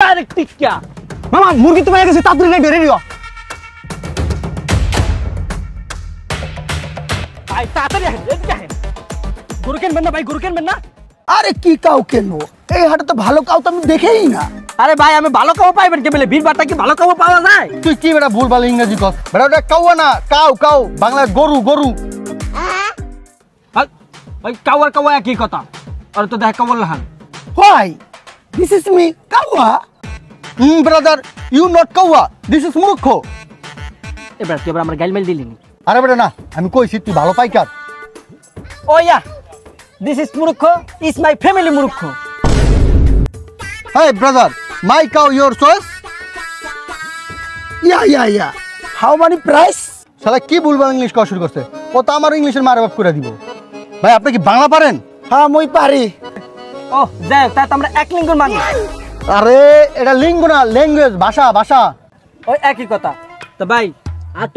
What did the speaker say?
Direct টিক্কা। মামা মুরগি তো পেয়ে গেছে, তাড়াতাড়ি রেডি রেডি হ। ভাই তাড়াতাড়ি আসেন, এদিকে আসেন। গরু কিনবেন না ভাই, গরু কিনবেন না? আরে কি কাউ কিনবো, এই হাটে তো ভালো কাউ তো আমি দেখেই না। আরে ভাই আমি ভালো কাউ পাইবেন কে বলে, বীরবারটা কি ভালো কাউ পাওয়া যায়? তুই কি বেটা ভুলভাল ইংরেজি কস, বেটা ওটা কাউয়া না, কাউ কাউ, বাংলায় গরু গরু। ওই কাওয়ার কাওয়া একই কথা, আর তো দেখ কাওয়ার লাহান। Why? This is me, কাউয়া। ব্রাদার, ইউ নট কাউয়া, দিস ইজ মূর্খ। এবার তুই এবার আমার গাইল মেল দিলি। আরে বেটা না, আমি কইছি তুই ভালো পাইকার। ও ইয়া, দিস ইজ মূর্খ, ইজ মাই ফ্যামিলি মূর্খ। Hey brother, my cow your choice? Yeah. How many price? শালা কি ভুলভাল ইংলিশ কওয়া শুরু করছে, ও তো আমার ইংলিশের মারবাপ করে দিব। ভাই আপনি কি বাংলা পারেন? হ্যাঁ মই পারি। ও যাই হোক, তাই তো আমরা এক লিঙ্গর মানুষ। আরে এটা লিঙ্গ না, ল্যাঙ্গুয়েজ, ভাষা ভাষা। ওই একই কথা। তো ভাই আর